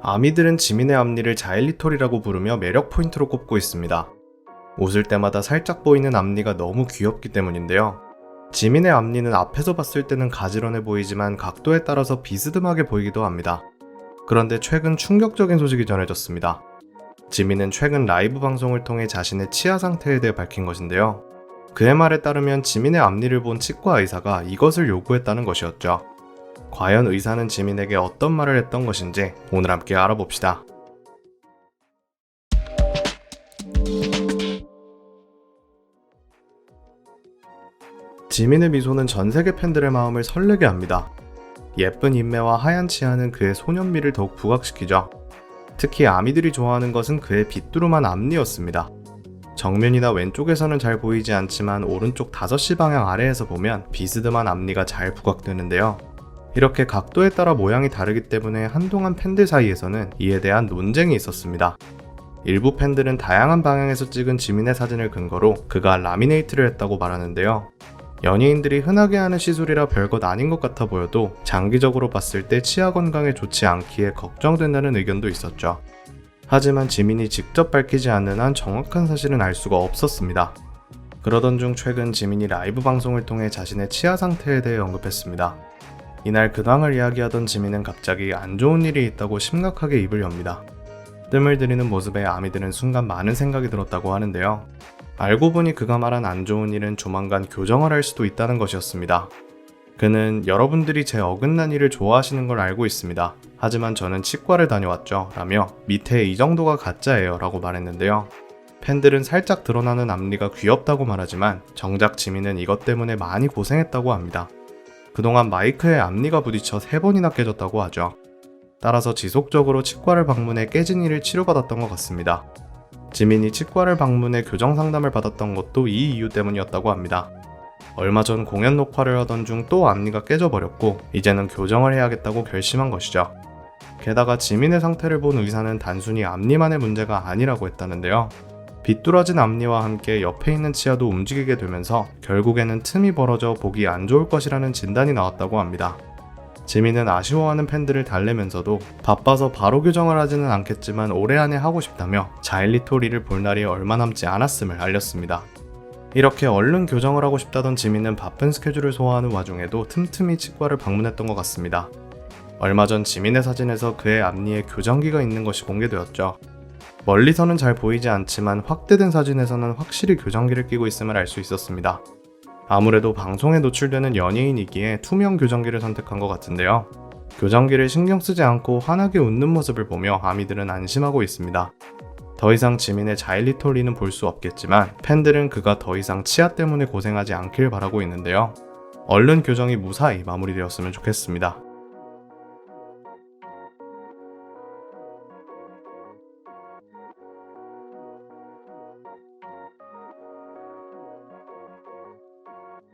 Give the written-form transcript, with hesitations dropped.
아미들은 지민의 앞니를 자일리톨이라고 부르며 매력 포인트로 꼽고 있습니다. 웃을 때마다 살짝 보이는 앞니가 너무 귀엽기 때문인데요. 지민의 앞니는 앞에서 봤을 때는 가지런해 보이지만 각도에 따라서 비스듬하게 보이기도 합니다. 그런데 최근 충격적인 소식이 전해졌습니다. 지민은 최근 라이브 방송을 통해 자신의 치아 상태에 대해 밝힌 것인데요. 그의 말에 따르면 지민의 앞니를 본 치과 의사가 이것을 요구했다는 것이었죠. 과연 의사는 지민에게 어떤 말을 했던 것인지 오늘 함께 알아봅시다. 지민의 미소는 전 세계 팬들의 마음을 설레게 합니다. 예쁜 인매와 하얀 치아는 그의 소년미를 더욱 부각시키죠. 특히 아미들이 좋아하는 것은 그의 비뚜루한 앞니였습니다. 정면이나 왼쪽에서는 잘 보이지 않지만 오른쪽 5시 방향 아래에서 보면 비스듬한 앞니가 잘 부각되는데요. 이렇게 각도에 따라 모양이 다르기 때문에 한동안 팬들 사이에서는 이에 대한 논쟁이 있었습니다. 일부 팬들은 다양한 방향에서 찍은 지민의 사진을 근거로 그가 라미네이트를 했다고 말하는데요. 연예인들이 흔하게 하는 시술이라 별것 아닌 것 같아 보여도 장기적으로 봤을 때 치아 건강에 좋지 않기에 걱정된다는 의견도 있었죠. 하지만 지민이 직접 밝히지 않는 한 정확한 사실은 알 수가 없었습니다. 그러던 중 최근 지민이 라이브 방송을 통해 자신의 치아 상태에 대해 언급했습니다. 이날 근황을 이야기하던 지민은 갑자기 안 좋은 일이 있다고 심각하게 입을 엽니다. 뜸을 들이는 모습에 아미들은 순간 많은 생각이 들었다고 하는데요. 알고 보니 그가 말한 안 좋은 일은 조만간 교정을 할 수도 있다는 것이었습니다. 그는 여러분들이 제 어긋난 일을 좋아하시는 걸 알고 있습니다. 하지만 저는 치과를 다녀왔죠. 라며 밑에 이 정도가 가짜예요. 라고 말했는데요. 팬들은 살짝 드러나는 앞니가 귀엽다고 말하지만 정작 지민은 이것 때문에 많이 고생했다고 합니다. 그동안 마이크에 앞니가 부딪혀 3번이나 깨졌다고 하죠. 따라서 지속적으로 치과를 방문해 깨진 이를 치료받았던 것 같습니다. 지민이 치과를 방문해 교정 상담을 받았던 것도 이 이유 때문이었다고 합니다. 얼마 전 공연 녹화를 하던 중 또 앞니가 깨져버렸고 이제는 교정을 해야겠다고 결심한 것이죠. 게다가 지민의 상태를 본 의사는 단순히 앞니만의 문제가 아니라고 했다는데요. 비뚤어진 앞니와 함께 옆에 있는 치아도 움직이게 되면서 결국에는 틈이 벌어져 보기 안 좋을 것이라는 진단이 나왔다고 합니다. 지민은 아쉬워하는 팬들을 달래면서도 바빠서 바로 교정을 하지는 않겠지만 올해 안에 하고 싶다며 자일리톨이를 볼 날이 얼마 남지 않았음을 알렸습니다. 이렇게 얼른 교정을 하고 싶다던 지민은 바쁜 스케줄을 소화하는 와중에도 틈틈이 치과를 방문했던 것 같습니다. 얼마 전 지민의 사진에서 그의 앞니에 교정기가 있는 것이 공개되었죠. 멀리서는 잘 보이지 않지만 확대된 사진에서는 확실히 교정기를 끼고 있음을 알 수 있었습니다. 아무래도 방송에 노출되는 연예인이기에 투명 교정기를 선택한 것 같은데요. 교정기를 신경 쓰지 않고 환하게 웃는 모습을 보며 아미들은 안심하고 있습니다. 더 이상 지민의 자일리톨리는 볼 수 없겠지만 팬들은 그가 더 이상 치아 때문에 고생하지 않길 바라고 있는데요. 얼른 교정이 무사히 마무리되었으면 좋겠습니다.